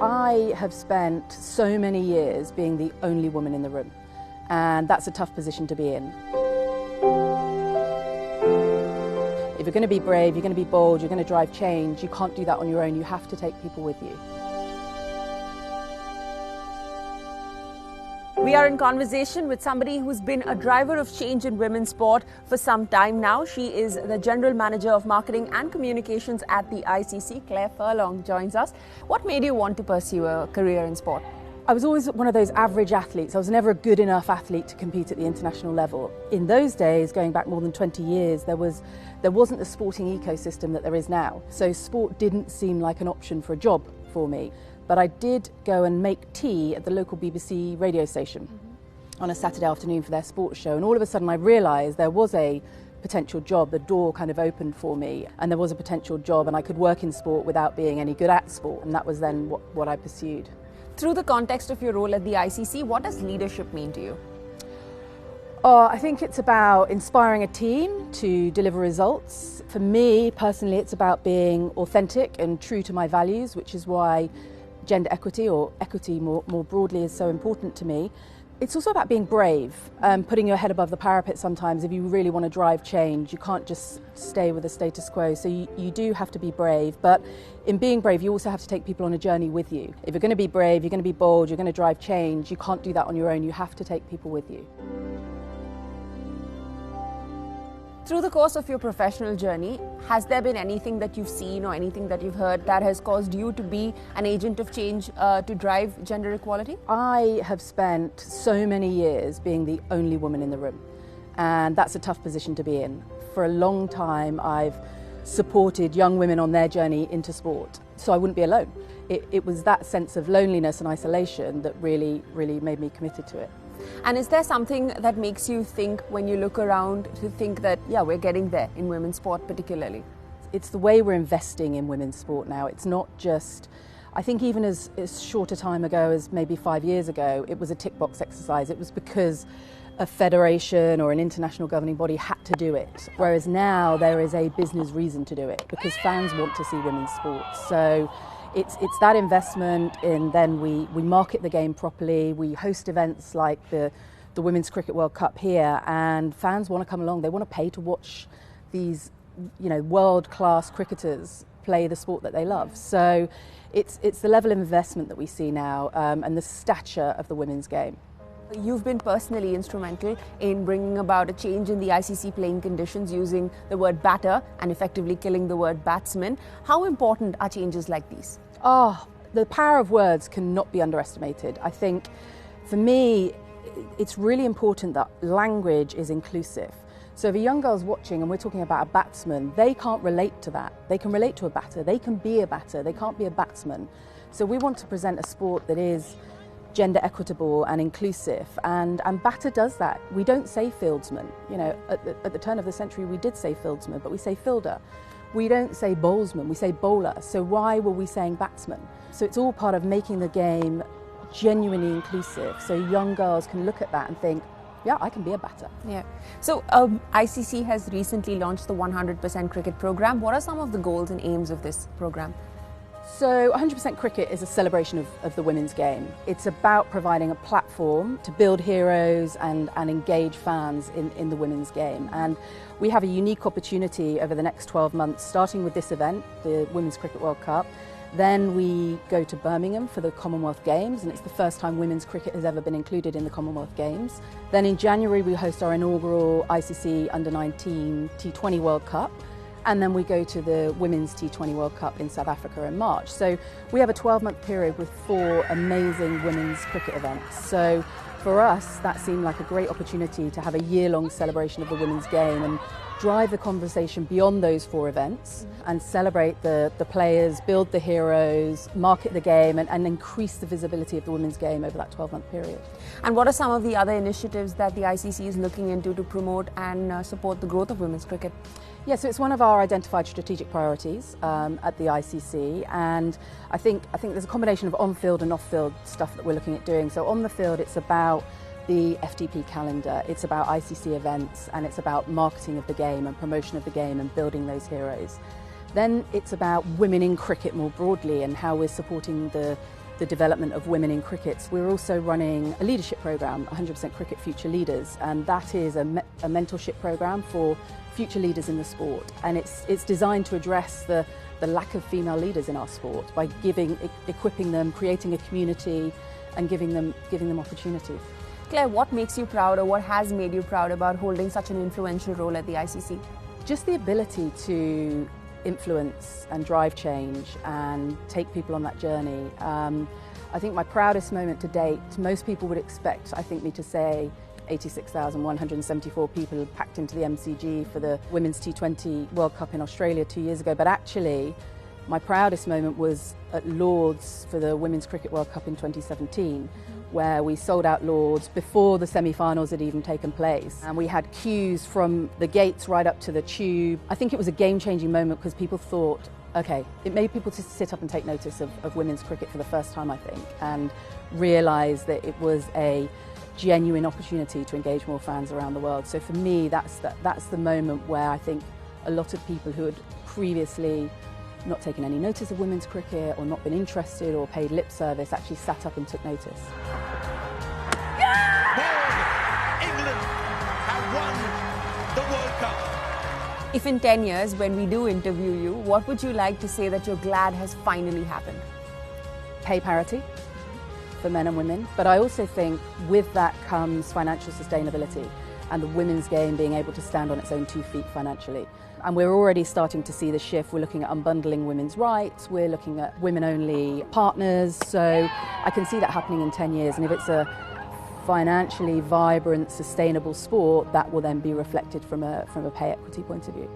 I have spent so many years being the only woman in the room, and that's a tough position to be in. If you're going to be brave, you're going to be bold, you're going to drive change, you can't do that on your own, you have to take people with you. We are in conversation with somebody who's been a driver of change in women's sport for some time now. She is the General Manager of Marketing and Communications at the ICC. Claire Furlong joins us. What made you want to pursue a career in sport? I was always one of those average athletes. I was never a good enough athlete to compete at the international level. In those days, going back more than 20 years, there wasn't the sporting ecosystem that there is now. So sport didn't seem like an option for a job for me. But I did go and make tea at the local BBC radio station on a Saturday afternoon for their sports show. And all of a sudden I realised there was a potential job. The door kind of opened for me and there was a potential job and I could work in sport without being any good at sport. And that was then what I pursued. Through the context of your role at the ICC, what does leadership mean to you? I think it's about inspiring a team to deliver results. For me personally, it's about being authentic and true to my values, which is why gender equity, or equity more broadly, is so important to me. It's also about being brave, putting your head above the parapet sometimes. If you really want to drive change, you can't just stay with the status quo. So you do have to be brave, but in being brave, you also have to take people on a journey with you. If you're going to be brave, you're going to be bold, you're going to drive change, you can't do that on your own. You have to take people with you. Through the course of your professional journey, has there been anything that you've seen or anything that you've heard that has caused you to be an agent of change to drive gender equality? I have spent so many years being the only woman in the room, and that's a tough position to be in. For a long time, I've supported young women on their journey into sport, so I wouldn't be alone. It was that sense of loneliness and isolation that really made me committed to it. And is there something that makes you think, when you look around, to think that, yeah, we're getting there in women's sport particularly? It's the way we're investing in women's sport now. It's not just, I think even as short a time ago as maybe 5 years ago, it was a tick box exercise. It was because a federation or an international governing body had to do it. Whereas now there is a business reason to do it, because fans want to see women's sport. So it's that investment, and then we market the game properly. We host events like the Women's Cricket World Cup here, and fans want to come along. They want to pay to watch these, world-class cricketers play the sport that they love. So it's the level of investment that we see now, and the stature of the women's game. You've been personally instrumental in bringing about a change in the ICC playing conditions, using the word batter and effectively killing the word batsman. How important are changes like these? The power of words cannot be underestimated. I think for me, it's really important that language is inclusive. So if a young girl's watching and we're talking about a batsman, they can't relate to that. They can relate to a batter. They can be a batter. They can't be a batsman. So we want to present a sport that is gender equitable and inclusive, and batter does that. We don't say fieldsman. At the turn of the century we did say fieldsman, but we say fielder. We don't say bowlsman, we say bowler. So why were we saying batsman? So it's all part of making the game genuinely inclusive, so young girls can look at that and think, yeah, I can be a batter. Yeah. So ICC has recently launched the 100% cricket program. What are some of the goals and aims of this program? So 100% cricket is a celebration of the women's game. It's about providing a platform to build heroes and engage fans in the women's game. And we have a unique opportunity over the next 12 months, starting with this event, the Women's Cricket World Cup. Then we go to Birmingham for the Commonwealth Games, and it's the first time women's cricket has ever been included in the Commonwealth Games. Then in January we host our inaugural ICC Under-19 T20 World Cup. And then we go to the Women's T20 World Cup in South Africa in March. So we have a 12-month period with 4 amazing women's cricket events. So for us, that seemed like a great opportunity to have a year-long celebration of the women's game and drive the conversation beyond those 4 events and celebrate the players, build the heroes, market the game, and increase the visibility of the women's game over that 12-month period. And what are some of the other initiatives that the ICC is looking into to promote and support the growth of women's cricket? Yeah, so it's one of our identified strategic priorities at the ICC, and I think there's a combination of on-field and off-field stuff that we're looking at doing. So on the field, it's about the FTP calendar, it's about ICC events, and it's about marketing of the game and promotion of the game and building those heroes. Then it's about women in cricket more broadly and how we're supporting the the development of women in cricket. We're also running a leadership programme, 100% Cricket Future Leaders, and that is a mentorship programme for future leaders in the sport. And it's designed to address the lack of female leaders in our sport by equipping them, creating a community and giving them opportunities. Claire, what makes you proud, or what has made you proud about holding such an influential role at the ICC? Just the ability to influence and drive change and take people on that journey. I think my proudest moment to date, most people would expect, I think, me to say 86,174 people packed into the MCG for the Women's T20 World Cup in Australia 2 years ago, but actually my proudest moment was at Lord's for the Women's Cricket World Cup in 2017, where we sold out Lord's before the semi-finals had even taken place. And we had queues from the gates right up to the tube. I think it was a game-changing moment because people thought, okay, it made people to sit up and take notice of women's cricket for the first time, I think, and realise that it was a genuine opportunity to engage more fans around the world. So for me, that's the moment where I think a lot of people who had previously not taken any notice of women's cricket or not been interested or paid lip service actually sat up and took notice. England have won the World Cup. If in 10 years, when we do interview you, what would you like to say that you're glad has finally happened? Pay parity for men and women, but I also think with that comes financial sustainability and the women's game being able to stand on its own 2 feet financially. And we're already starting to see the shift. We're looking at unbundling women's rights, we're looking at women-only partners, so I can see that happening in 10 years, and if it's a financially vibrant, sustainable sport, that will then be reflected from a pay equity point of view.